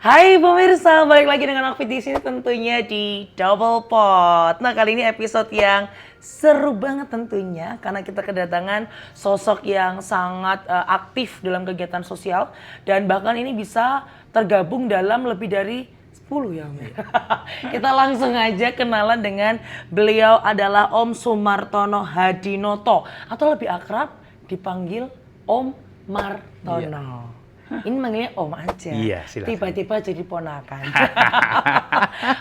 Hai pemirsa, balik lagi dengan Okvid di sini tentunya di Double Pot. Nah, kali ini episode yang seru banget tentunya karena kita kedatangan sosok yang sangat aktif dalam kegiatan sosial dan bahkan ini bisa tergabung dalam lebih dari 10 ya Om. Kita langsung aja kenalan dengan beliau adalah Om Sumartono Hadinoto atau lebih akrab dipanggil Om Martono. Ini manggilnya Om aja. Iya, silakan. Tiba-tiba jadi ponakan.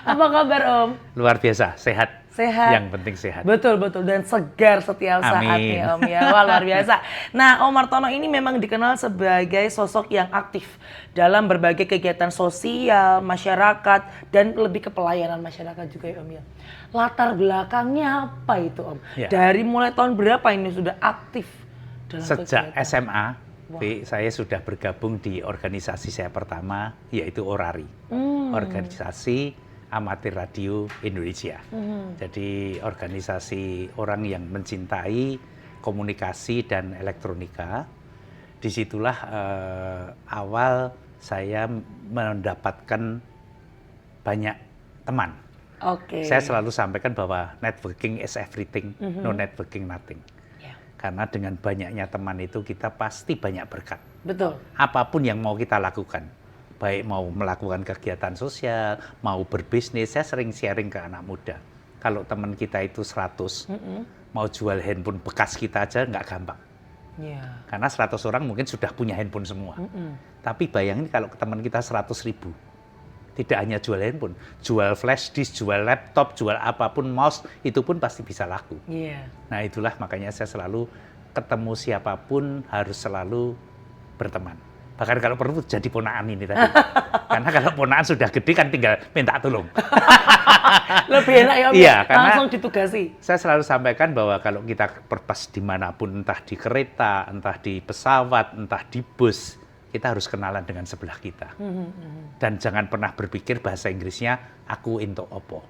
Apa kabar Om? Luar biasa, sehat. Sehat. Yang penting sehat. Betul dan segar setiap saat nih Om ya. Wah, luar biasa. Nah, Om Martono ini memang dikenal sebagai sosok yang aktif dalam berbagai kegiatan sosial, masyarakat dan lebih ke pelayanan masyarakat juga ya Om ya. Latar belakangnya apa itu Om? Ya. Dari mulai tahun berapa ini sudah aktif dalam Sejak kegiatan? SMA, Wah. saya sudah bergabung di organisasi saya pertama, yaitu ORARI. Organisasi Amatir Radio Indonesia. Jadi organisasi orang yang mencintai komunikasi dan elektronika. Disitulah awal saya mendapatkan banyak teman. Oke. Saya selalu sampaikan bahwa networking is everything, no networking nothing. Ya, Karena dengan banyaknya teman itu kita pasti banyak berkat. betul. Apapun yang mau kita lakukan, baik mau melakukan kegiatan sosial, mau berbisnis, saya sering sharing ke anak muda. Kalau teman kita itu 100, mau jual handphone bekas kita aja nggak gampang. Ya. Karena 100 orang mungkin sudah punya handphone semua. Tapi bayangin kalau teman kita 100.000, tidak hanya jual handphone, jual flash disk, jual laptop, jual apapun, mouse, itu pun pasti bisa laku. Iya. Nah itulah makanya saya selalu ketemu siapapun harus selalu berteman. Bahkan kalau perlu jadi ponakan ini tadi. Karena kalau ponakan sudah gede kan tinggal minta tolong. Lebih enak ya Om, Iya, karena langsung ditugasi. Saya selalu sampaikan bahwa kalau kita berpas dimanapun, entah di kereta, entah di pesawat, entah di bus, kita harus kenalan dengan sebelah kita. Dan jangan pernah berpikir bahasa Inggrisnya, aku into opo.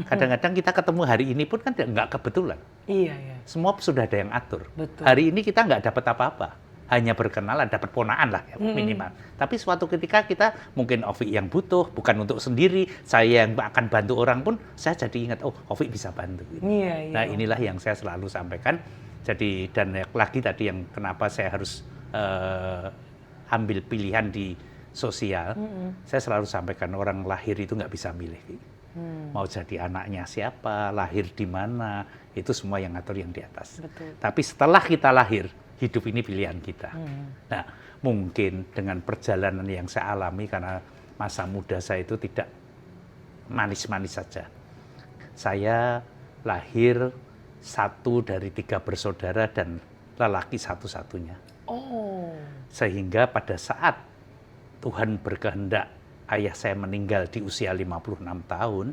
Kadang-kadang kita ketemu hari ini pun kan nggak kebetulan. Iya, iya. Semua sudah ada yang atur. Betul. Hari ini kita nggak dapat apa-apa. Hanya berkenalan, dapat ponaan lah ya, minimal. Tapi suatu ketika kita mungkin Ovi yang butuh, bukan untuk sendiri. Saya yang akan bantu orang pun, saya jadi ingat, oh Ovi bisa bantu. Iya, iya. Nah inilah yang saya selalu sampaikan. Jadi dan lagi tadi yang kenapa saya harus ambil pilihan di sosial. Saya selalu sampaikan orang lahir itu nggak bisa milih. Mau jadi anaknya siapa, lahir di mana, itu semua yang ngatur yang di atas. Betul. Tapi setelah kita lahir, hidup ini pilihan kita. Nah, mungkin dengan perjalanan yang saya alami karena masa muda saya itu tidak manis-manis saja. Saya lahir 1 dari 3 bersaudara dan lelaki satu-satunya. Oh. Sehingga pada saat Tuhan berkehendak ayah saya meninggal di usia 56 tahun,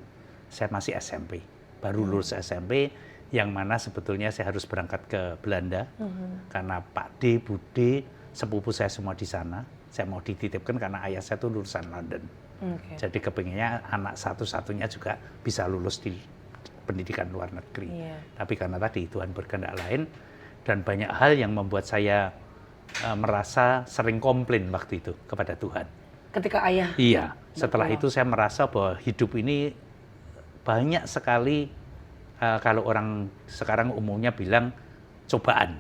saya masih SMP. Baru lulus SMP, yang mana sebetulnya saya harus berangkat ke Belanda. Karena Pak D, Bu D, sepupu saya semua di sana. Saya mau dititipkan karena ayah saya itu lulusan London. Jadi kepinginnya anak satu-satunya juga bisa lulus di pendidikan luar negeri. Iya. Tapi karena tadi Tuhan berkehendak lain, dan banyak hal yang membuat saya merasa sering komplain waktu itu kepada Tuhan. Ketika ayah. Iya, setelah itu saya merasa bahwa hidup ini banyak sekali kalau orang sekarang umumnya bilang cobaan.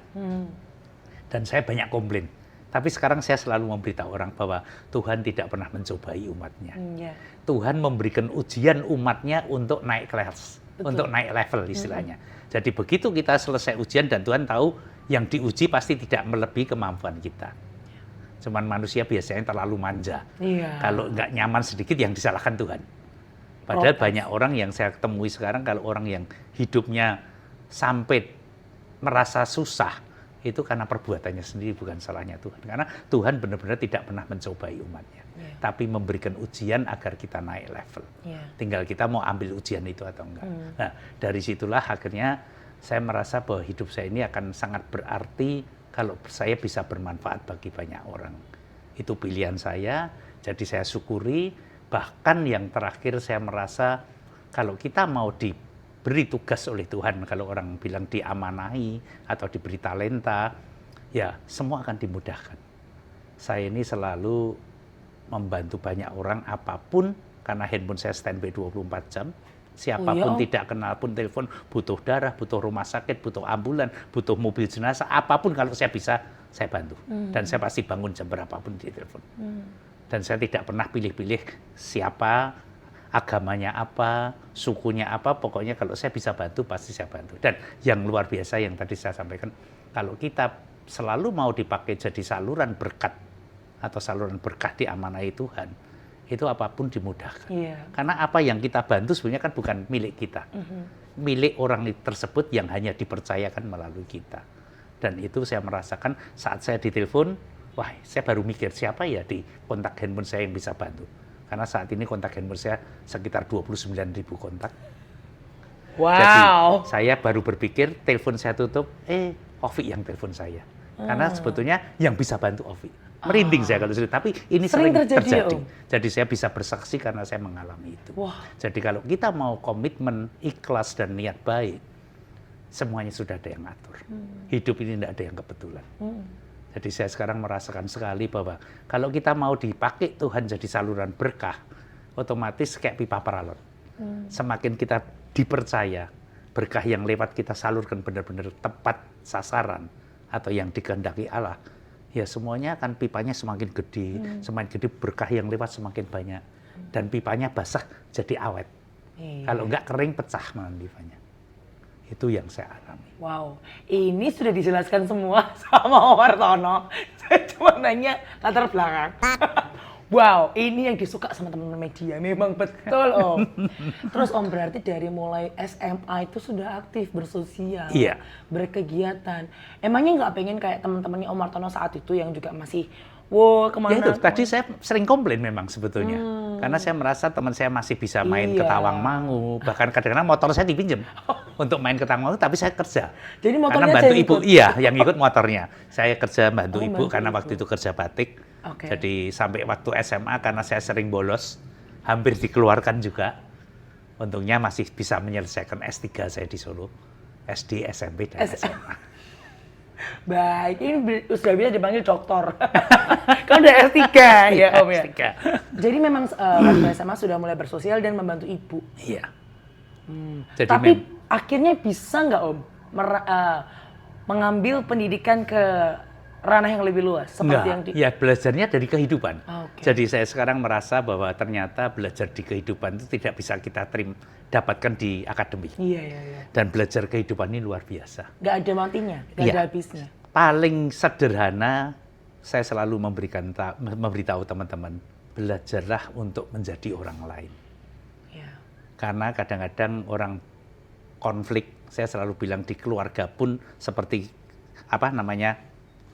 Dan saya banyak komplain. Tapi sekarang saya selalu memberitahu orang bahwa Tuhan tidak pernah mencobai umatnya. Iya. Tuhan memberikan ujian umatnya untuk naik kelas, Betul. untuk naik level istilahnya. Jadi begitu kita selesai ujian dan Tuhan tahu yang diuji pasti tidak melebihi kemampuan kita. Cuman manusia biasanya terlalu manja. Iya. Kalau nggak nyaman sedikit yang disalahkan Tuhan. Padahal Protes. banyak orang yang saya temui sekarang kalau orang yang hidupnya sampai merasa susah, itu karena perbuatannya sendiri, bukan salahnya Tuhan. Karena Tuhan benar-benar tidak pernah mencobai umatnya. Iya. Tapi memberikan ujian agar kita naik level. Iya. Tinggal kita mau ambil ujian itu atau enggak. Nah, dari situlah akhirnya saya merasa bahwa hidup saya ini akan sangat berarti kalau saya bisa bermanfaat bagi banyak orang. Itu pilihan saya, jadi saya syukuri. Bahkan yang terakhir saya merasa kalau kita mau diberi tugas oleh Tuhan, kalau orang bilang diamanahi atau diberi talenta, ya semua akan dimudahkan. Saya ini selalu membantu banyak orang apapun, karena handphone saya standby 24 jam. Siapapun tidak kenal pun telepon, butuh darah, butuh rumah sakit, butuh ambulan, butuh mobil jenazah, apapun kalau saya bisa, saya bantu. Dan saya pasti bangun jam berapapun di telepon. Dan saya tidak pernah pilih-pilih siapa, agamanya apa, sukunya apa, pokoknya kalau saya bisa bantu, pasti saya bantu. Dan yang luar biasa yang tadi saya sampaikan, kalau kita selalu mau dipakai jadi saluran berkat, atau saluran berkah diamanai Tuhan, itu apapun dimudahkan. Karena apa yang kita bantu sebenarnya kan bukan milik kita. Milik orang tersebut yang hanya dipercayakan melalui kita. Dan itu saya merasakan saat saya ditelepon, wah saya baru mikir siapa ya di kontak handphone saya yang bisa bantu. Karena saat ini kontak handphone saya sekitar 29.000 kontak. Wow. Jadi saya baru berpikir telepon saya tutup, Ovi yang telepon saya. Karena sebetulnya yang bisa bantu Ovi. Merinding saya kalau cerita, tapi ini sering terjadi. Jadi saya bisa bersaksi karena saya mengalami itu. Jadi kalau kita mau komitmen, ikhlas dan niat baik, semuanya sudah ada yang ngatur. Hidup ini tidak ada yang kebetulan. Jadi saya sekarang merasakan sekali bahwa kalau kita mau dipakai Tuhan jadi saluran berkah, otomatis kayak pipa paralon. Semakin kita dipercaya, berkah yang lewat kita salurkan benar-benar tepat sasaran atau yang dikehendaki Allah, ya semuanya akan pipanya semakin gede, semakin gede berkah yang lewat semakin banyak. Dan pipanya basah jadi awet. Kalau enggak kering pecah malah pipanya. Itu yang saya alami. Wow, ini sudah dijelaskan semua sama Om Hartono. Saya cuma nanya latar belakang. Wow, ini yang disuka sama teman-teman media. Memang betul, Om. Terus Om berarti dari mulai SMA itu sudah aktif bersosial, berkegiatan. Emangnya nggak pengen kayak teman-temannya Om Hartono saat itu yang juga masih, kemana? Ya itu, tadi saya sering komplain memang sebetulnya. Karena saya merasa teman saya masih bisa main ke Tawangmangu. Bahkan kadang-kadang motor saya dipinjem untuk main ke Tawangmangu, tapi saya kerja. Jadi motornya karena bantu saya ibu, ikut? yang ikut motornya. Saya kerja bantu ibu karena waktu itu kerja batik. Okay. Jadi sampai waktu SMA karena saya sering bolos, hampir dikeluarkan juga. Untungnya masih bisa menyelesaikan S3 saya di Solo. SD, SMP, dan SMA. Baik, ini sudah bisa dipanggil dokter. Kan udah S3 ya Om ya? S3. Jadi memang waktu SMA sudah mulai bersosial dan membantu ibu. Iya. Jadi tapi akhirnya bisa nggak Om mengambil pendidikan ke ranah yang lebih luas seperti yang ya belajarnya dari kehidupan. Jadi saya sekarang merasa bahwa ternyata belajar di kehidupan itu tidak bisa kita dapatkan di akademik. Dan belajar kehidupan ini luar biasa. Nggak ada matinya, nggak ada habisnya. Paling sederhana, saya selalu memberitahu teman-teman, belajarlah untuk menjadi orang lain. Karena kadang-kadang orang konflik, saya selalu bilang di keluarga pun seperti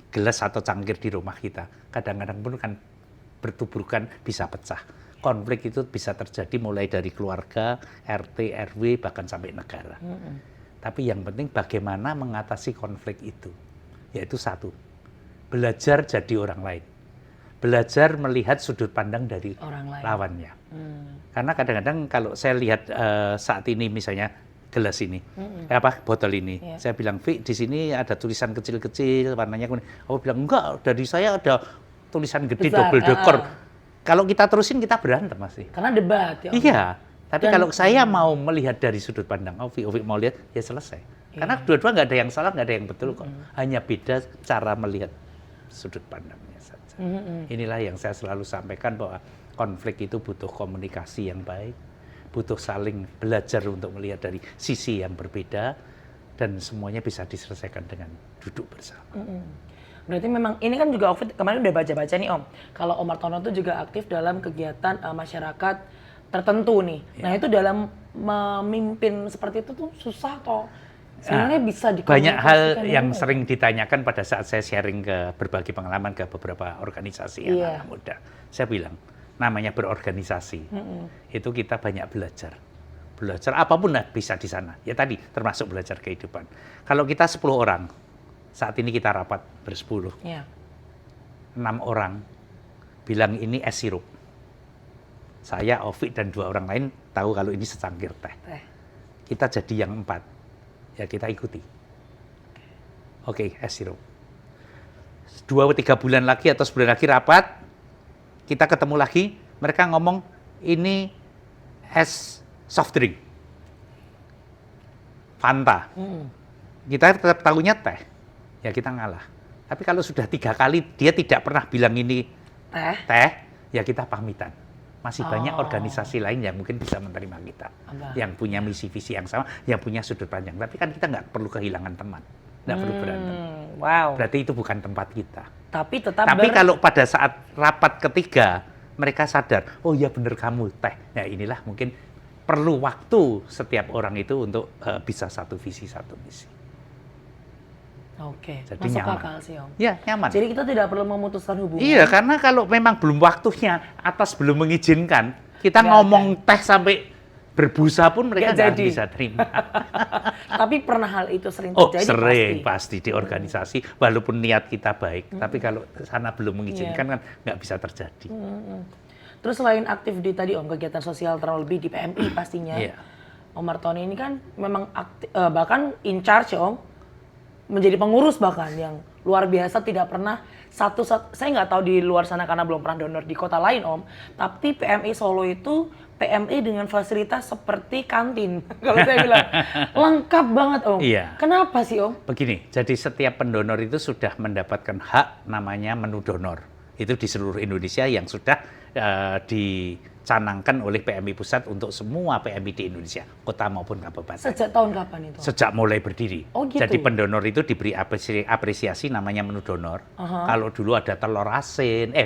gelas atau cangkir di rumah kita, kadang-kadang pun kan bertuburkan bisa pecah. Konflik itu bisa terjadi mulai dari keluarga, RT, RW, bahkan sampai negara. Tapi yang penting bagaimana mengatasi konflik itu. Yaitu satu, belajar jadi orang lain. Belajar melihat sudut pandang dari lawannya. Karena kadang-kadang kalau saya lihat saat ini misalnya, gelas ini, botol ini. Saya bilang, Vi, di sini ada tulisan kecil-kecil, warnanya kuning. Aku bilang, enggak, dari saya ada tulisan gede, double decker. Kalau kita terusin, kita berantem masih. Karena debat ya. Iya, tapi kalau saya mau melihat dari sudut pandang Ovi mau lihat, ya selesai. Karena dua-dua nggak ada yang salah, nggak ada yang betul kok. Hanya beda cara melihat sudut pandangnya saja. Inilah yang saya selalu sampaikan bahwa konflik itu butuh komunikasi yang baik. Butuh saling belajar untuk melihat dari sisi yang berbeda dan semuanya bisa diselesaikan dengan duduk bersama. Berarti memang ini kan juga Ovi kemarin udah baca-baca nih Om. Kalau Om Hartono itu juga aktif dalam kegiatan masyarakat tertentu nih. Nah itu dalam memimpin seperti itu tuh susah atau sebenarnya bisa dikomunikasikan? Banyak hal yang sering ditanyakan pada saat saya sharing ke berbagi pengalaman ke beberapa organisasi anak-anak muda. Saya bilang, namanya berorganisasi, itu kita banyak belajar. Belajar apapun bisa di sana. Ya tadi, termasuk belajar kehidupan. Kalau kita 10 orang, saat ini kita rapat bersepuluh. 6 orang bilang ini es sirup. Saya, Ovi, dan 2 orang lain tahu kalau ini secangkir teh. Kita jadi yang 4. Ya kita ikuti. Oke, es sirup. 2-3 bulan lagi atau sebulan lagi rapat, kita ketemu lagi, mereka ngomong ini es soft drink, Fanta. Kita tetap tahunya teh, ya kita ngalah. Tapi kalau sudah 3 kali dia tidak pernah bilang ini teh, ya kita pamitan. Masih banyak organisasi lain yang mungkin bisa menerima kita, yang punya misi visi yang sama, yang punya sudut pandang. Tapi kan kita nggak perlu kehilangan teman, nggak perlu berantem. Wow. Berarti itu bukan tempat kita. Tapi tetap. Tapi kalau pada saat rapat ketiga mereka sadar, oh ya bener kamu teh. Nah inilah mungkin perlu waktu setiap orang itu untuk bisa satu visi satu misi. Oke, jadi masuk nyaman. akal sih Om. Ya nyaman. Jadi kita tidak perlu memutuskan hubungan. Iya, karena kalau memang belum waktunya, atas belum mengizinkan, kita Nggak ngomong teh sampai berbusa pun mereka nggak bisa terima. Tapi pernah hal itu sering Oh, terjadi? sering pasti di organisasi, walaupun niat kita baik, tapi kalau sana belum mengizinkan kan nggak bisa terjadi. Terus selain aktif di tadi Om, kegiatan sosial terlebih lebih di PMI pastinya. Iya. Om Martoni ini kan memang aktif, bahkan in charge ya Om, menjadi pengurus bahkan yang luar biasa, tidak pernah saya nggak tahu di luar sana karena belum pernah donor di kota lain Om, tapi PMI Solo itu PMI dengan fasilitas seperti kantin. Kalau saya bilang lengkap banget Om. Iya. Kenapa sih Om? Begini, jadi setiap pendonor itu sudah mendapatkan hak namanya menu donor. Itu di seluruh Indonesia yang sudah dicanangkan oleh PMI Pusat untuk semua PMI di Indonesia, kota maupun kabupaten. Sejak tahun kapan itu? Sejak mulai berdiri. Oh gitu? Jadi pendonor itu diberi apresiasi namanya menu donor. Kalau dulu ada telur asin,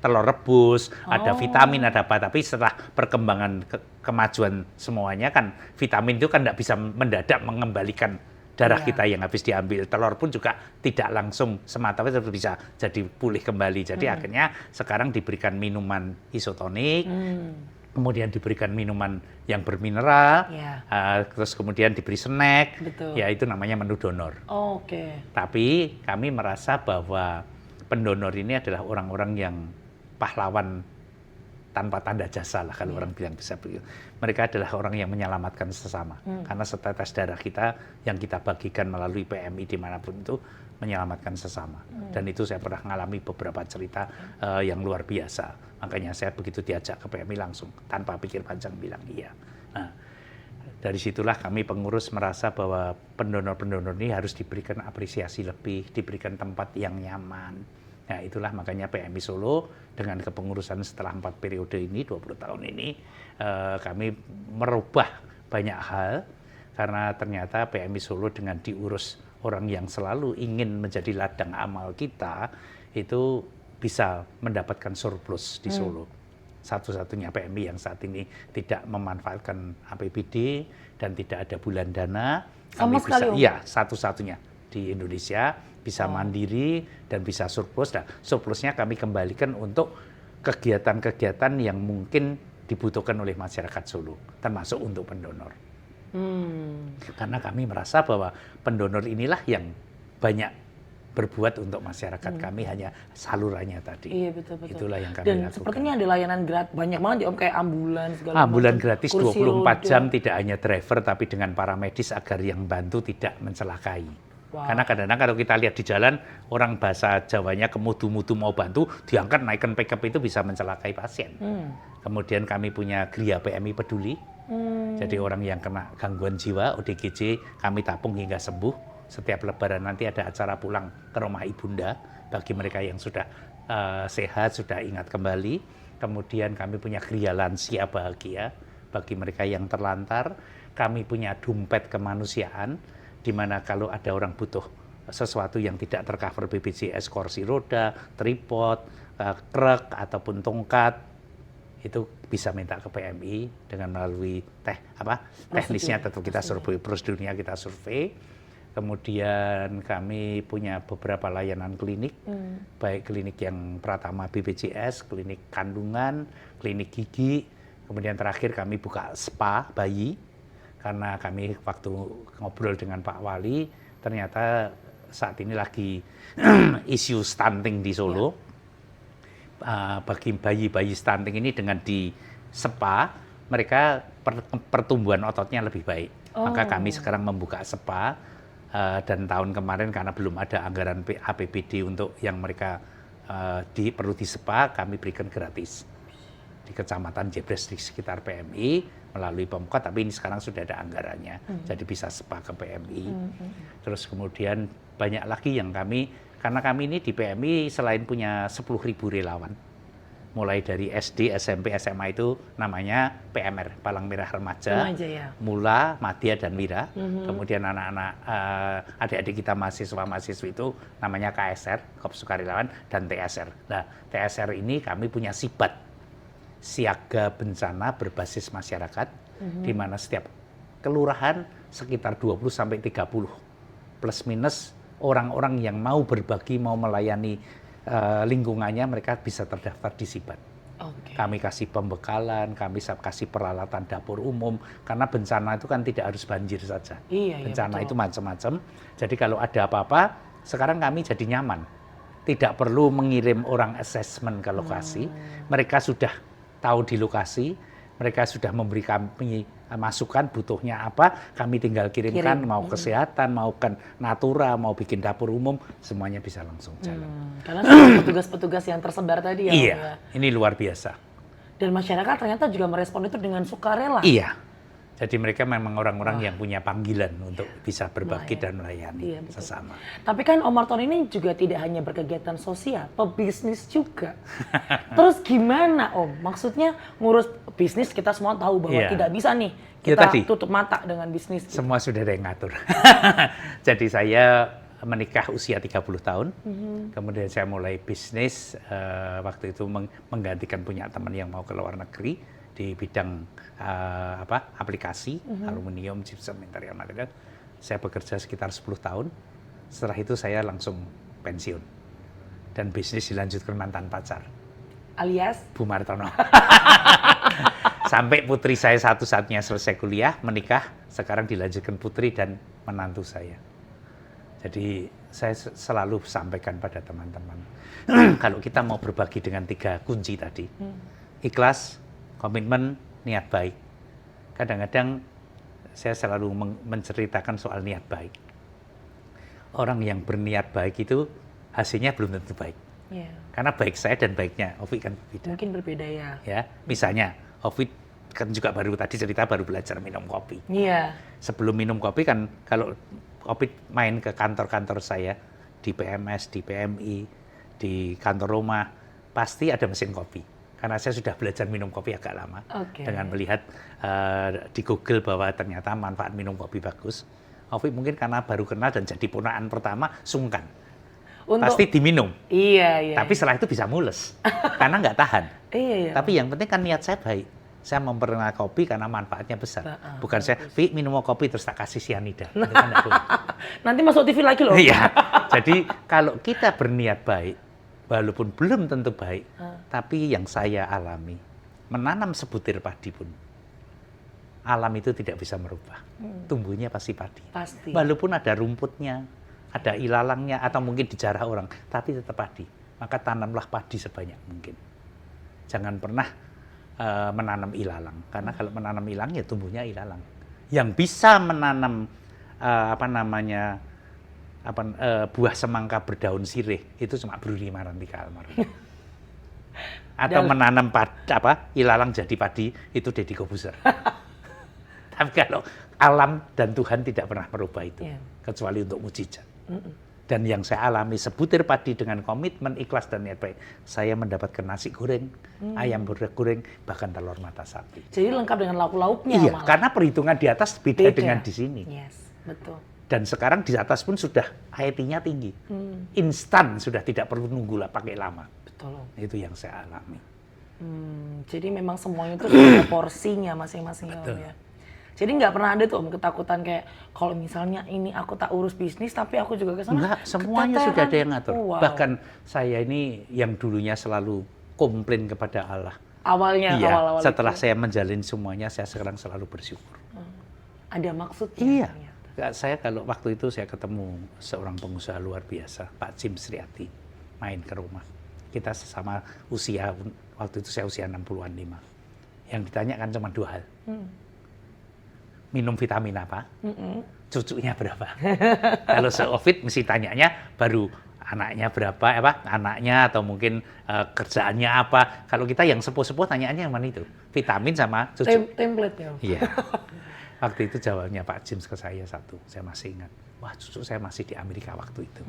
telur rebus, ada vitamin, ada apa. Tapi setelah perkembangan kemajuan semuanya kan, vitamin itu kan nggak bisa mendadak mengembalikan darah kita yang habis diambil. Telur pun juga tidak langsung semata tapi bisa jadi pulih kembali. Jadi akhirnya sekarang diberikan minuman isotonik, kemudian diberikan minuman yang bermineral, terus kemudian diberi snack, ya itu namanya menu donor. Tapi kami merasa bahwa pendonor ini adalah orang-orang yang pahlawan tanpa tanda jasa lah kalau orang bilang bisa begitu. Mereka adalah orang yang menyelamatkan sesama. Karena setetes darah kita yang kita bagikan melalui PMI dimanapun itu menyelamatkan sesama. Dan itu saya pernah mengalami beberapa cerita yang luar biasa. Makanya saya begitu diajak ke PMI langsung tanpa pikir panjang bilang iya. Nah, dari situlah kami pengurus merasa bahwa pendonor-pendonor ini harus diberikan apresiasi lebih, diberikan tempat yang nyaman. Nah itulah makanya PMI Solo dengan kepengurusan setelah 4 periode ini, 20 tahun ini, kami merubah banyak hal karena ternyata PMI Solo dengan diurus orang yang selalu ingin menjadi ladang amal kita, itu bisa mendapatkan surplus di Solo. Satu-satunya PMI yang saat ini tidak memanfaatkan APBD dan tidak ada bulan dana. Sama sekali? Iya, satu-satunya di Indonesia. Bisa mandiri dan bisa surplus. Nah, surplusnya kami kembalikan untuk kegiatan-kegiatan yang mungkin dibutuhkan oleh masyarakat Solo, termasuk untuk pendonor. Karena kami merasa bahwa pendonor inilah yang banyak berbuat untuk masyarakat kami, hanya salurannya tadi. Iya, betul-betul. Itulah yang kami dan lakukan. Sepertinya ada layanan gratis, banyak banget ya Om, kayak ambulan segala ambulan macam. Gratis 24 jam, tidak hanya driver tapi dengan paramedis agar yang bantu tidak mencelakai. Karena kadang-kadang kalau kita lihat di jalan, orang bahasa Jawanya kemudu-mudu mau bantu, diangkat naikkan pickup itu bisa mencelakai pasien. Kemudian kami punya Gria PMI Peduli. Jadi orang yang kena gangguan jiwa, ODGJ, kami tampung hingga sembuh. Setiap lebaran nanti ada acara pulang ke rumah ibunda, bagi mereka yang sudah sehat, sudah ingat kembali. Kemudian kami punya Gria Lansia Bahagia, bagi mereka yang terlantar. Kami punya dompet kemanusiaan, di mana kalau ada orang butuh sesuatu yang tidak tercover BPJS, kursi roda, tripod, krek, ataupun tongkat, itu bisa minta ke PMI dengan melalui teknisnya tetap kita survei, prosedurnya kita survei. Kemudian kami punya beberapa layanan klinik, baik klinik yang Pratama BPJS, klinik kandungan, klinik gigi, kemudian terakhir kami buka spa bayi. Karena kami waktu ngobrol dengan Pak Wali, ternyata saat ini lagi isu stunting di Solo. Bagi bayi-bayi stunting ini dengan di spa, mereka pertumbuhan ototnya lebih baik. Maka kami sekarang membuka spa, dan tahun kemarin karena belum ada anggaran APBD untuk yang mereka perlu disepa, kami berikan gratis di Kecamatan Jebres di sekitar PMI melalui Pemkot, tapi ini sekarang sudah ada anggarannya, jadi bisa sepa ke PMI. Terus kemudian banyak lagi yang karena kami ini di PMI selain punya 10.000 relawan, mulai dari SD, SMP, SMA itu namanya PMR, Palang Merah Remaja, ya. Mula, Madya, dan Wira. Kemudian anak-anak, adik-adik kita mahasiswa-mahasiswi itu namanya KSR, Korps Sukarelawan, dan TSR. Nah, TSR ini kami punya sibat, siaga bencana berbasis masyarakat, di mana setiap kelurahan sekitar 20-30 plus minus orang-orang yang mau berbagi, mau melayani lingkungannya, mereka bisa terdaftar di sibat. Kami kasih pembekalan, kami kasih peralatan dapur umum, karena bencana itu kan tidak harus banjir saja. Bencana itu macam-macam. Jadi kalau ada apa-apa, sekarang kami jadi nyaman. Tidak perlu mengirim orang assessment ke lokasi. Mereka sudah tahu di lokasi, mereka sudah memberi kami masukan butuhnya apa, kami tinggal kirimkan, mau kesehatan, mau kan natura, mau bikin dapur umum, semuanya bisa langsung jalan. Karena sama petugas-petugas yang tersebar tadi ya. Iya, ya. ini luar biasa. Dan masyarakat ternyata juga merespon itu dengan sukarela. Iya, jadi mereka memang orang-orang yang punya panggilan untuk bisa berbagi dan melayani sesama. Tapi kan Om Marton ini juga tidak hanya berkegiatan sosial, pebisnis juga. Terus gimana Om? Maksudnya ngurus bisnis, kita semua tahu bahwa tidak bisa nih kita tutup mata dengan bisnis. Semua sudah ada yang ngatur. Jadi saya menikah usia 30 tahun, kemudian saya mulai bisnis, waktu itu menggantikan punya teman yang mau ke luar negeri di bidang aplikasi, aluminium, gypsum, interior material. Saya bekerja sekitar 10 tahun, setelah itu saya langsung pensiun. Dan bisnis dilanjutkan mantan pacar. Alias? Bu Martono. Sampai putri saya satu-satunya selesai kuliah, menikah, sekarang dilanjutkan putri dan menantu saya. Jadi saya selalu sampaikan pada teman-teman, kalau kita mau berbagi dengan 3 kunci tadi, ikhlas, komitmen, niat baik. Kadang-kadang saya selalu menceritakan soal niat baik. Orang yang berniat baik itu hasilnya belum tentu baik. Karena baik saya dan baiknya Ovi kan berbeda. Mungkin berbeda ya. Misalnya Ovi kan juga baru tadi cerita baru belajar minum kopi. Iya. Sebelum minum kopi kan kalau Ovi main ke kantor-kantor saya di PMS, di PMI, di kantor rumah, pasti ada mesin kopi. Karena saya sudah belajar minum kopi agak lama. Dengan melihat di Google bahwa ternyata manfaat minum kopi bagus. Ovi mungkin karena baru kenal dan jadi ponakan pertama sungkan. Pasti diminum. Iya. Tapi setelah itu bisa mules. Karena nggak tahan. Iya. Tapi yang penting kan niat saya baik. Saya memperkenalkan kopi karena manfaatnya besar. Bukan saya, minum kopi terus tak kasih sianida. Itu kan nggak boleh. Nanti masuk TV lagi loh. Iya. Jadi kalau kita berniat baik, walaupun belum tentu baik, tapi yang saya alami, menanam sebutir padi pun, alam itu tidak bisa merubah. Tumbuhnya pasti padi. Pasti. Walaupun ada rumputnya, ada ilalangnya, atau mungkin dijarah orang, tapi tetap padi. Maka tanamlah padi sebanyak mungkin. Jangan pernah menanam ilalang, karena kalau menanam ilalang ya tumbuhnya ilalang. Yang bisa menanam buah semangka berdaun sirih itu cuma Bruli Marantika almarhum. Atau menanam ilalang jadi padi itu Deddy Kobuser. Tapi kalau alam dan Tuhan tidak pernah merubah itu, kecuali untuk mujizat. Dan yang saya alami sebutir padi dengan komitmen, ikhlas dan niat baik, saya mendapatkan nasi goreng, ayam goreng, bahkan telur mata sapi. Jadi lengkap dengan lauk-lauknya. Iya, malah. karena perhitungan di atas beda dengan di sini. Yes, betul. Dan sekarang di atas pun sudah HET-nya tinggi. Instan, sudah tidak perlu nunggu lah pakai lama. Betul. Itu yang saya alami. Jadi memang semuanya itu ada porsinya masing-masing. Ya. Jadi nggak pernah ada tuh Om ketakutan kayak kalau misalnya ini aku tak urus bisnis tapi aku juga kesana. Enggak, semuanya sudah ada yang ngatur. Bahkan saya ini yang dulunya selalu komplain kepada Allah. Awalnya, iya, awal-awal setelah itu. saya menjalin semuanya, saya sekarang selalu bersyukur. Ada maksudnya. Iya. Saya kalau waktu itu saya ketemu seorang pengusaha luar biasa, Pak Jim Sriati, main ke rumah. Kita sesama usia, waktu itu saya usia 60-an 5. Yang ditanya kan cuma 2 hal. Minum vitamin apa? Cucunya berapa? Kalau se-Covid mesti tanyanya baru anaknya berapa, anaknya atau mungkin kerjaannya apa. Kalau kita yang sepuh-sepuh tanyaannya yang mana itu? Vitamin sama cucu. Template ya. Iya. Waktu itu jawabnya Pak James ke saya satu, saya masih ingat. Wah, cucu saya masih di Amerika waktu itu.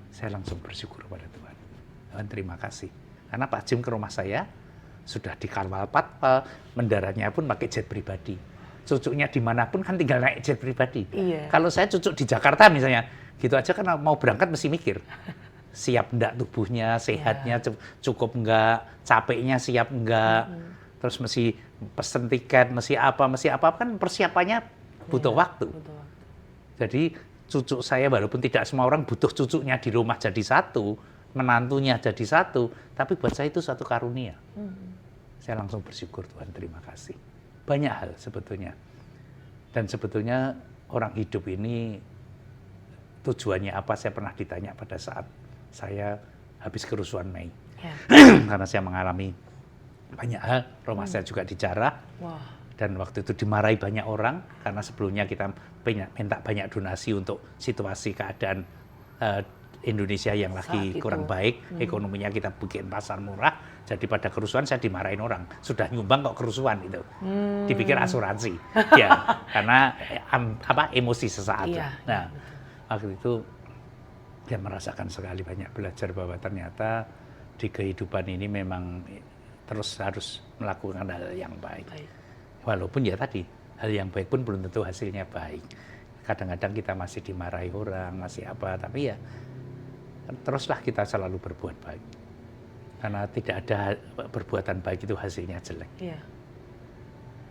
Saya langsung bersyukur pada Tuhan. Tuhan terima kasih. Karena Pak James ke rumah saya sudah dikawal patwal, mendaratnya pun pakai jet pribadi. Cucunya dimanapun kan tinggal naik jet pribadi. Iya. Kalau saya cucu di Jakarta misalnya, gitu aja kan mau berangkat mesti mikir. Siap enggak tubuhnya, sehatnya cukup enggak, capeknya siap enggak, terus mesti pesen tiket, mesti apa kan persiapannya butuh waktu. Jadi cucu saya walaupun tidak semua orang butuh cucunya di rumah jadi satu, menantunya jadi satu, tapi buat saya itu suatu karunia. Saya langsung bersyukur, Tuhan terima kasih. Banyak hal sebetulnya. Dan sebetulnya orang hidup ini tujuannya apa, saya pernah ditanya pada saat saya habis kerusuhan Mei. Ya. Karena saya mengalami banyak hal, rumah saya juga dijarah. Wah. Dan waktu itu dimarahi banyak orang, karena sebelumnya kita minta banyak donasi untuk situasi keadaan Indonesia yang lagi kurang baik, ekonominya kita bikin pasar murah, jadi pada kerusuhan saya dimarahin orang, sudah nyumbang kok kerusuhan itu, dipikir asuransi, ya, karena emosi sesaat. Iya, nah, waktu itu dia merasakan sekali banyak belajar bahwa ternyata di kehidupan ini memang terus harus melakukan hal yang baik. Walaupun ya tadi, hal yang baik pun belum tentu hasilnya baik. Kadang-kadang kita masih dimarahi orang, masih apa, tapi ya teruslah kita selalu berbuat baik. Karena tidak ada perbuatan baik itu hasilnya jelek. Iya.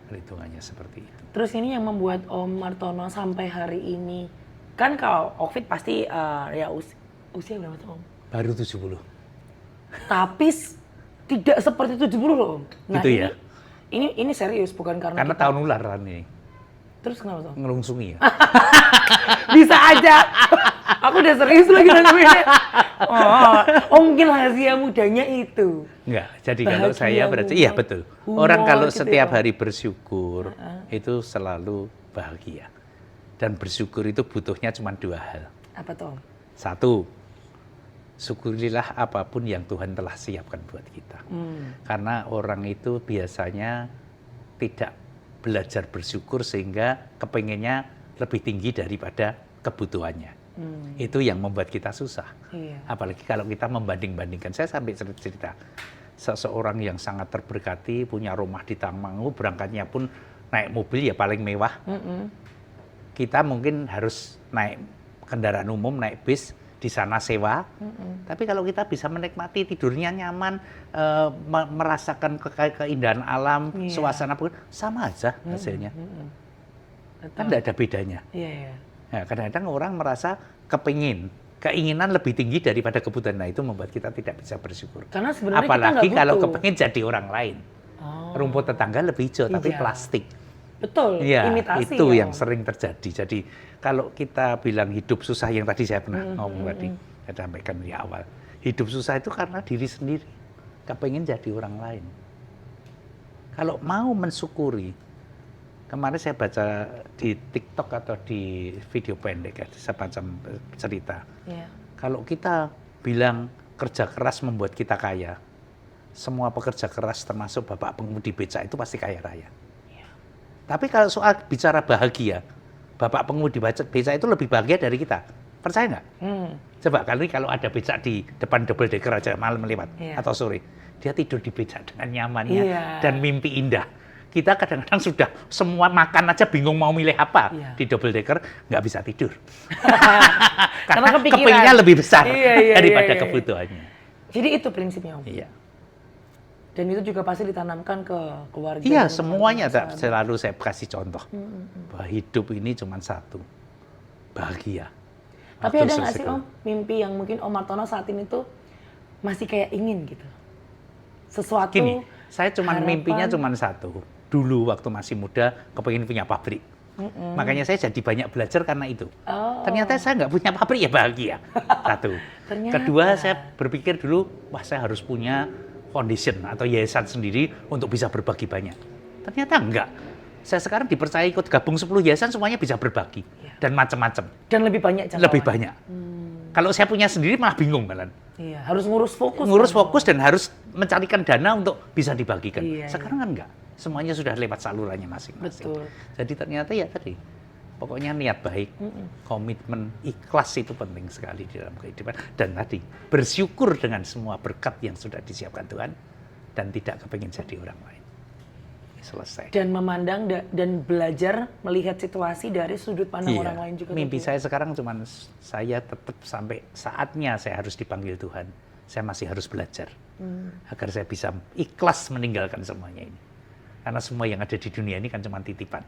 Perhitungannya seperti itu. Terus ini yang membuat Om Martono sampai hari ini, kan kalau Ovid pasti ya usia berapa tuh Om? Baru 70. Tapi tidak seperti 70 loh Om. Nah, itu ya? Ini serius, bukan karena tahun ularan ini. Terus kenapa tuh? Ngelungsungi ya? Bisa aja. Aku udah serius lagi nanggapinya. Oh, mungkin rahasia mudanya itu. Enggak, jadi kalau saya berarti, iya betul. Humor Orang kalau gitu setiap ya. hari bersyukur, itu selalu bahagia. Dan bersyukur itu butuhnya cuma dua hal. Apa tuh Om? Satu, syukurilah apapun yang Tuhan telah siapkan buat kita. Karena orang itu biasanya tidak belajar bersyukur sehingga kepengennya lebih tinggi daripada kebutuhannya. Itu yang membuat kita susah. Iya. Apalagi kalau kita membanding-bandingkan. Saya sampai cerita, seseorang yang sangat terberkati, punya rumah di Tangmangu, berangkatnya pun naik mobil ya paling mewah. Kita mungkin harus naik kendaraan umum, naik bis, di sana sewa. Tapi kalau kita bisa menikmati tidurnya nyaman, merasakan keindahan alam, suasana pun sama aja hasilnya. Kan tidak ada bedanya. Iya. Nah, kadang-kadang orang merasa keinginan lebih tinggi daripada kebutuhan. Nah, itu membuat kita tidak bisa bersyukur. Karena sebenarnya apalagi kita kalau butuh. kepengin jadi orang lain. Rumput tetangga lebih hijau, tapi Iya. plastik. Betul, Ya, imitasi. itu ya, yang Om. sering terjadi. Jadi kalau kita bilang hidup susah, yang tadi saya pernah ngomong tadi, saya sampaikan di awal. Hidup susah itu karena diri sendiri, kepengen jadi orang lain. Kalau mau mensyukuri, kemarin saya baca di TikTok atau di video pendek, ya, semacam cerita. Iya. Kalau kita bilang kerja keras membuat kita kaya, semua pekerja keras termasuk bapak pengemudi beca itu pasti kaya raya. Tapi kalau soal bicara bahagia, bapak pengemudi beca itu lebih bahagia dari kita. Percaya nggak? Coba kali kalau ada becak di depan double decker aja malam lewat atau sore, dia tidur di becak dengan nyamannya dan mimpi indah. Kita kadang-kadang sudah semua makan aja bingung mau milih apa di double decker, nggak bisa tidur. Karena kepinginnya lebih besar daripada kebutuhannya. Jadi itu prinsipnya Om. Iya. Dan itu juga pasti ditanamkan ke keluarga. Iya, semuanya selalu saya kasih contoh. Bahwa hidup ini cuma satu, bahagia. Tapi ada nggak sih Om, mimpi yang mungkin Om Martono saat ini tuh masih kayak ingin gitu? Sesuatu. Gini, saya cuma harapan. mimpinya cuma satu. Dulu waktu masih muda, kepengin punya pabrik. Makanya saya jadi banyak belajar karena itu. Ternyata saya nggak punya pabrik ya bahagia. Satu. Kedua, saya berpikir dulu, wah saya harus punya foundation atau yayasan sendiri untuk bisa berbagi banyak. Ternyata enggak. Saya sekarang dipercaya ikut gabung 10 yayasan semuanya bisa berbagi dan macam-macam. Dan lebih banyak Lebih banyak. Kalau saya punya sendiri malah bingung malah. Iya, harus ngurus fokus. Ngurus kan? fokus dan harus mencarikan dana untuk bisa dibagikan. Iya, Sekarang kan enggak. Semuanya sudah lewat salurannya masing-masing. Betul. Jadi ternyata ya tadi, pokoknya niat baik, komitmen, ikhlas itu penting sekali di dalam kehidupan. Dan tadi, bersyukur dengan semua berkat yang sudah disiapkan Tuhan dan tidak kepingin jadi orang lain. Selesai. Dan memandang dan belajar melihat situasi dari sudut pandang orang lain juga. Mimpi saya sekarang cuman saya tetap sampai saatnya saya harus dipanggil Tuhan. Saya masih harus belajar agar saya bisa ikhlas meninggalkan semuanya ini. Karena semua yang ada di dunia ini kan cuma titipan.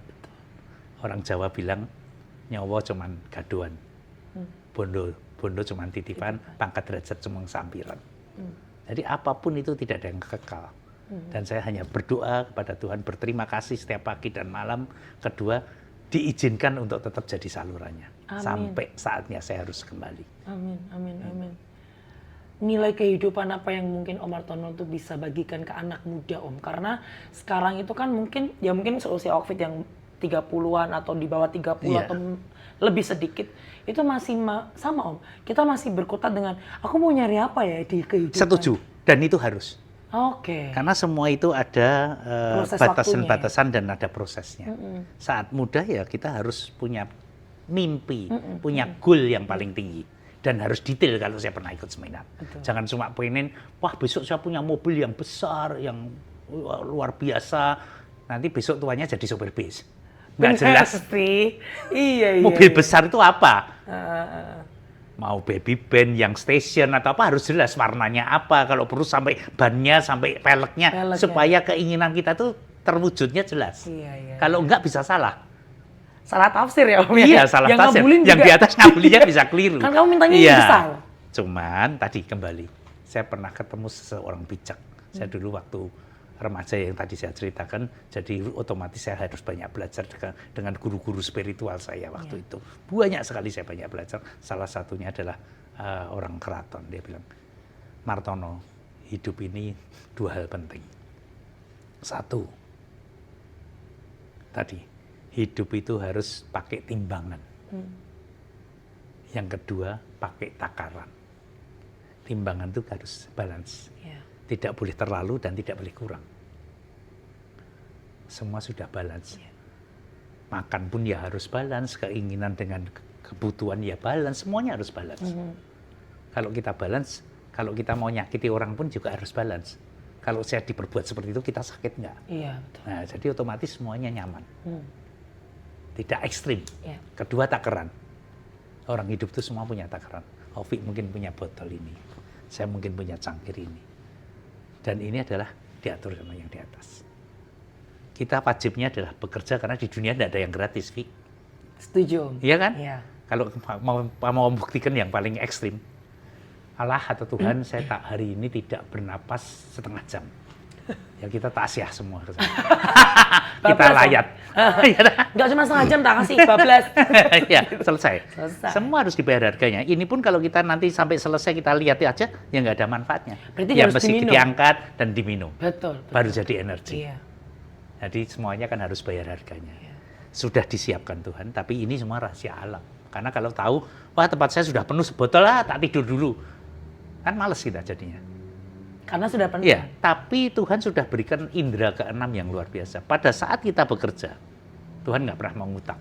Orang Jawa bilang nyawa cuma gaduan, bondo cuma titipan, pangkat derajat cuma sampiran. Jadi apapun itu tidak ada yang kekal. Dan saya hanya berdoa kepada Tuhan, berterima kasih setiap pagi dan malam. Kedua, diizinkan untuk tetap jadi salurannya. Amin. Sampai saatnya saya harus kembali. Amin, amin, amin. Nilai kehidupan apa yang mungkin Om Hartono tuh bisa bagikan ke anak muda Om? Karena sekarang itu kan mungkin seusia Okvid yang 30-an atau di bawah 30 atau lebih sedikit. Itu masih sama Om. Kita masih berkutat dengan, aku mau nyari apa ya di kehidupan? Setuju, dan itu harus. Oke. Karena semua itu ada batasan-batasan dan ada prosesnya. Saat muda ya kita harus punya mimpi, punya goal yang paling tinggi. Dan harus detail kalau saya pernah ikut seminar. Betul. Jangan cuma pengen, wah besok saya punya mobil yang besar, yang luar biasa. Nanti besok tuanya jadi sopir bis. Nggak jelas. Iya. Mobil besar itu apa? Mau baby band yang station atau apa harus jelas warnanya apa, kalau perlu sampai bannya, sampai peleknya, supaya keinginan kita tuh terwujudnya jelas. Iya. Kalau enggak bisa salah. Salah tafsir ya Om? Iya, salah tafsir. Yang di atas ngabulinnya bisa keliru. Kan kamu mintanya yang besar. Cuman tadi kembali, saya pernah ketemu seseorang bijak. Saya dulu waktu remaja yang tadi saya ceritakan, jadi otomatis saya harus banyak belajar dengan guru-guru spiritual saya waktu itu. Banyak sekali saya banyak belajar. Salah satunya adalah orang keraton. Dia bilang, Martono, hidup ini dua hal penting. Satu, tadi, hidup itu harus pakai timbangan. Yang kedua, pakai takaran. Timbangan itu harus balance. Tidak boleh terlalu dan tidak boleh kurang. Semua sudah balance. Makan pun ya harus balance, keinginan dengan kebutuhan ya balance, semuanya harus balance. Kalau kita balance, kalau kita mau nyakiti orang pun juga harus balance. Kalau saya diperbuat seperti itu, kita sakit nggak? Iya, betul. Nah, jadi otomatis semuanya nyaman. Tidak ekstrim. Iya. Kedua, takaran. Orang hidup itu semua punya takaran. Ovik mungkin punya botol ini. Saya mungkin punya cangkir ini. Dan ini adalah diatur sama yang di atas. Kita wajibnya adalah bekerja karena di dunia tidak ada yang gratis, Vi. Setuju. Iya kan? Iya. Kalau mau membuktikan yang paling ekstrim, Allah atau Tuhan, saya tak hari ini tidak bernapas setengah jam. Ya kita tasyah semua. Kita layat. Nggak cuma setengah jam, tak kasih 12. Ya, selesai. Semua harus dibayar harganya. Ini pun kalau kita nanti sampai selesai kita lihat aja, ya nggak ada manfaatnya. Berarti ya harus mesti diminum. diangkat dan diminum. Betul. Baru jadi energi. Iya. Jadi semuanya kan harus bayar harganya. Sudah disiapkan Tuhan, tapi ini semua rahasia alam. Karena kalau tahu, wah tempat saya sudah penuh sebotol lah, tak tidur dulu. Kan males kita jadinya. Karena sudah penuh. Iya, tapi Tuhan sudah berikan indera keenam yang luar biasa. Pada saat kita bekerja, Tuhan nggak pernah mengutang.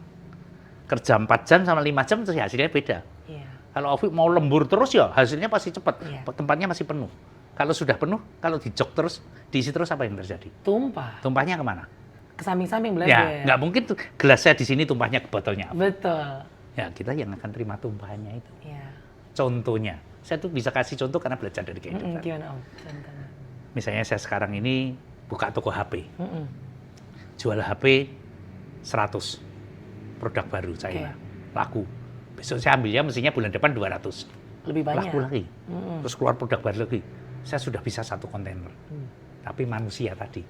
Kerja 4 jam sama 5 jam, terus hasilnya beda. Iya. Kalau Ovik mau lembur terus ya, hasilnya pasti cepat. Iya. Tempatnya masih penuh. Kalau sudah penuh, kalau dijok terus, diisi terus apa yang terjadi? Tumpah. Tumpahnya kemana? Ke samping-samping belanja. Ya, nggak mungkin tuh gelasnya di sini tumpahnya ke botolnya. Betul. Ya, kita yang akan terima tumpahannya itu. Iya. Contohnya, saya tuh bisa kasih contoh karena belajar dari kehidupan. Gimana Om? Contohnya. Misalnya saya sekarang ini buka toko HP. Jual HP 100. Produk baru China. Laku. Besok saya ambilnya mestinya bulan depan 200. Lebih banyak. Laku lagi. Terus keluar produk baru lagi. Saya sudah bisa 1 kontainer. Tapi manusia tadi,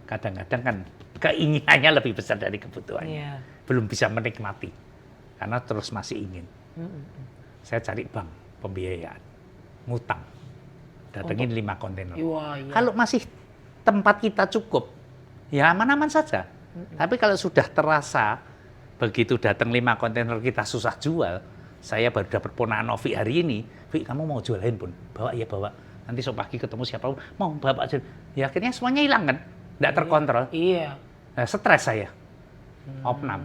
kadang-kadang kan keinginannya lebih besar dari kebutuhannya. Iya. Belum bisa menikmati. Karena terus masih ingin. Saya cari bank pembiayaan. Ngutang. Datengin 5 kontainer. Wah, iya. Kalau masih tempat kita cukup, ya aman-aman saja. Tapi kalau sudah terasa, begitu datang 5 kontainer kita susah jual, Saya baru dapat ponakan Novi hari ini. Vi, kamu mau jual handphone? Bawa ya bawa. Nanti sore pagi ketemu siapa mau bapak aja. Ya akhirnya semuanya hilang kan, nggak terkontrol. Iya. Nah, stres saya, opnam.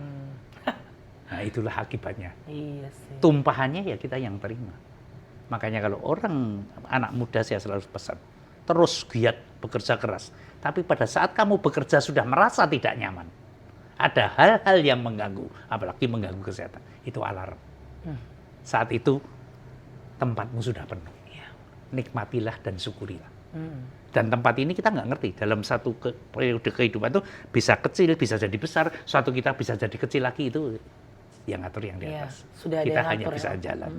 Nah itulah akibatnya. Iya sih. Tumpahannya ya kita yang terima. Makanya kalau anak muda saya selalu pesan, terus giat bekerja keras. Tapi pada saat kamu bekerja sudah merasa tidak nyaman, ada hal-hal yang mengganggu, apalagi mengganggu kesehatan, itu alarm. Saat itu tempatmu sudah penuh. Nikmatilah dan syukurilah. Dan tempat ini kita nggak ngerti, dalam satu periode kehidupan itu bisa kecil, bisa jadi besar, suatu kita bisa jadi kecil lagi, itu yang ngatur yang di atas. Sudah Kita ada hanya ngatur, bisa jalan.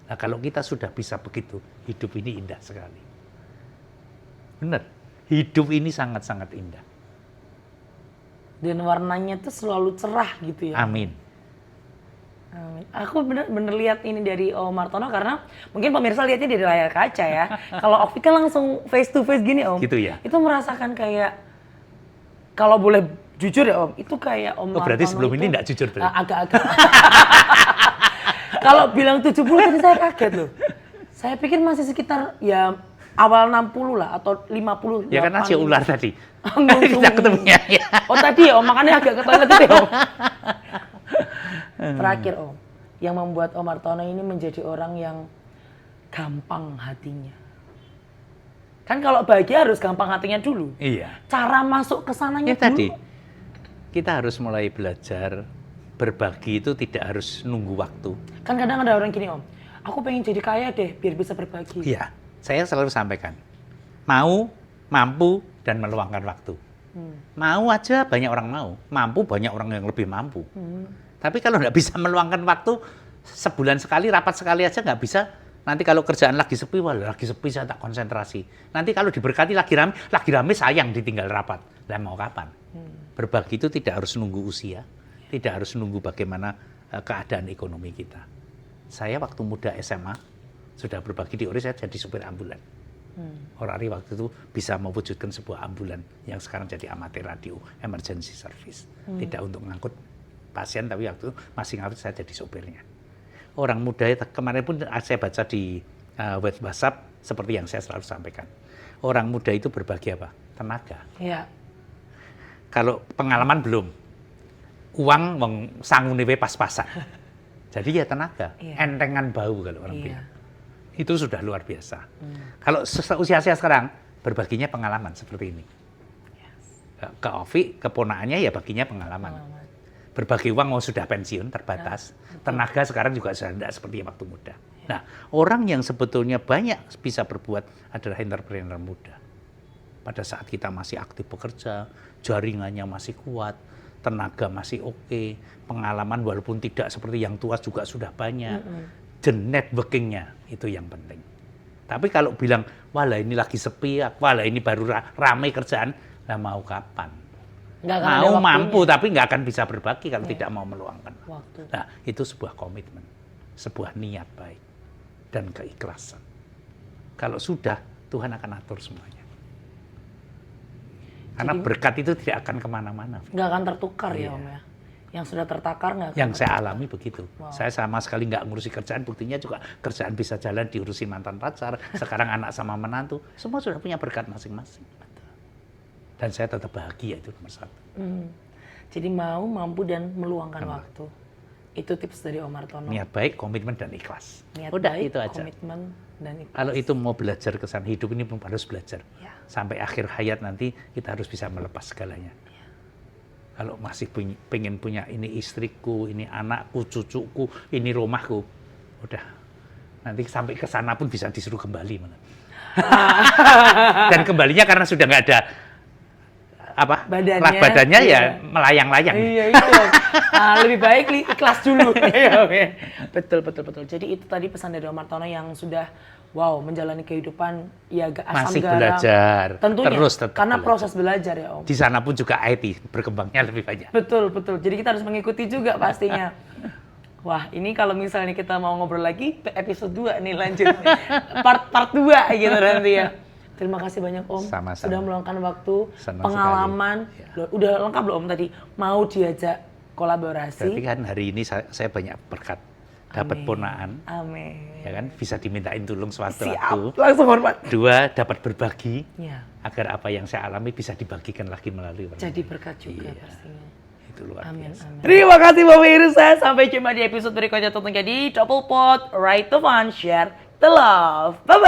Nah kalau kita sudah bisa begitu, hidup ini indah sekali. Benar, hidup ini sangat-sangat indah. Dan warnanya tuh selalu cerah gitu ya. Amin. Amin. Aku bener-bener lihat ini dari Om Martono karena mungkin pemirsa lihatnya dari layar kaca ya. Kalau Ovi kan langsung face to face gini Om. Gitu ya. Itu merasakan kayak, kalau boleh jujur ya Om, itu kayak Om Martono Berarti sebelum itu ini nggak jujur berarti? agak-agak. Kalau bilang 70 tadi saya kaget loh. Saya pikir masih sekitar ya awal 60 lah atau 50. Ya kan aja ular tadi. Ngusung. Kita ketemunya ya. Oh tadi ya Om, makanya agak ke toilet itu ya Om. Terakhir Om, yang membuat Om Martono ini menjadi orang yang gampang hatinya. Kan kalau bahagia harus gampang hatinya dulu. Iya. Cara masuk ke sananya Ya dulu. tadi, kita harus mulai belajar berbagi itu tidak harus nunggu waktu. Kan kadang ada orang gini Om, aku pengen jadi kaya deh biar bisa berbagi. Iya, saya selalu sampaikan, mau, mampu, dan meluangkan waktu. Mau aja banyak orang mau, mampu banyak orang yang lebih mampu. Tapi kalau nggak bisa meluangkan waktu, sebulan sekali, rapat sekali aja nggak bisa. Nanti kalau kerjaan lagi sepi, wah lagi sepi saya tak konsentrasi. Nanti kalau diberkati lagi rame sayang ditinggal rapat. Lah mau kapan? Berbagi itu tidak harus nunggu usia, tidak harus nunggu bagaimana keadaan ekonomi kita. Saya waktu muda SMA, sudah berbagi di Ori, saya jadi supir ambulan. Orari waktu itu bisa mewujudkan sebuah ambulan yang sekarang jadi amatir radio, emergency service. Tidak untuk ngangkut pasien, tapi waktu itu masih ngangkut, saya jadi sopirnya. Orang muda kemarin pun saya baca di WhatsApp seperti yang saya selalu sampaikan. Orang muda itu berbagi apa? Tenaga. Iya. Kalau pengalaman belum, uang sangune pas-pasan. Jadi ya tenaga, entengan bau kalau orang bilang. Itu sudah luar biasa. Kalau usia saya sekarang, berbaginya pengalaman seperti ini. Ke Ovi, keponakannya ya baginya pengalaman. Berbagi uang mau sudah pensiun, terbatas. Tenaga sekarang juga sudah tidak seperti waktu muda. Nah, orang yang sebetulnya banyak bisa berbuat adalah entrepreneur muda. Pada saat kita masih aktif bekerja, jaringannya masih kuat, tenaga masih oke, pengalaman walaupun tidak seperti yang tua juga sudah banyak. Networking-nya itu yang penting. Tapi kalau bilang, wah lah ini lagi sepi, wah lah ini baru ramai kerjaan, lah mau kapan? Mau mampu tapi nggak akan bisa berbagi kalau tidak mau meluangkan waktu. Nah itu sebuah komitmen, sebuah niat baik dan keikhlasan. Kalau sudah, Tuhan akan atur semuanya. Karena berkat itu tidak akan kemana-mana. Nggak akan tertukar ya Om ya. Yang sudah tertakar nggak akan. Yang saya alami begitu. Saya sama sekali nggak ngurusi kerjaan, buktinya juga kerjaan bisa jalan, diurusi mantan pacar, sekarang anak sama menantu, semua sudah punya berkat masing-masing. Dan saya tetap bahagia, itu nomor satu. Jadi mau, mampu, dan meluangkan waktu. Itu tips dari Om Martono. Niat baik, komitmen, dan ikhlas. Niat udah baik, itu aja. komitmen, dan ikhlas. Kalau itu mau belajar kesan hidup ini pun harus belajar. Ya. Sampai akhir hayat nanti kita harus bisa melepas segalanya. Ya. Kalau masih pengen punya ini istriku, ini anakku, cucuku, ini rumahku, udah nanti sampai ke sana pun bisa disuruh kembali malah. Dan kembalinya karena sudah nggak ada badannya ya melayang-layang. Iya itu. Lebih baik ikhlas dulu. Betul. Jadi itu tadi pesan dari Om Martono yang sudah menjalani kehidupan ya agak asam masih garam. Belajar. Tentunya. Terus tetap karena belajar. proses belajar ya Om. Di sana pun juga IT berkembangnya lebih banyak. Betul. Jadi kita harus mengikuti juga pastinya. Wah, ini kalau misalnya kita mau ngobrol lagi episode 2 nih lanjut. part 2 gitu nanti ya. Terima kasih banyak Om. Sama-sama. Sudah meluangkan waktu, Senang pengalaman. Ya. Udah lengkap belum Om tadi? Mau diajak kolaborasi. Berarti kan hari ini saya banyak berkat dapat Amin. ponaan, Amin. ya kan, bisa dimintain tolong sewaktu-waktu. Siap, langsung hormat. 2, dapat berbagi, Ya, agar apa yang saya alami bisa dibagikan lagi melalui orang jadi lain. berkat juga Iya. pastinya. Itu luar Amin, biasa. amin. Terima kasih Bapak Irsa. Sampai jumpa di episode berikutnya tentunya di Double Pot, Right to Fun, Share the Love. Bye-bye.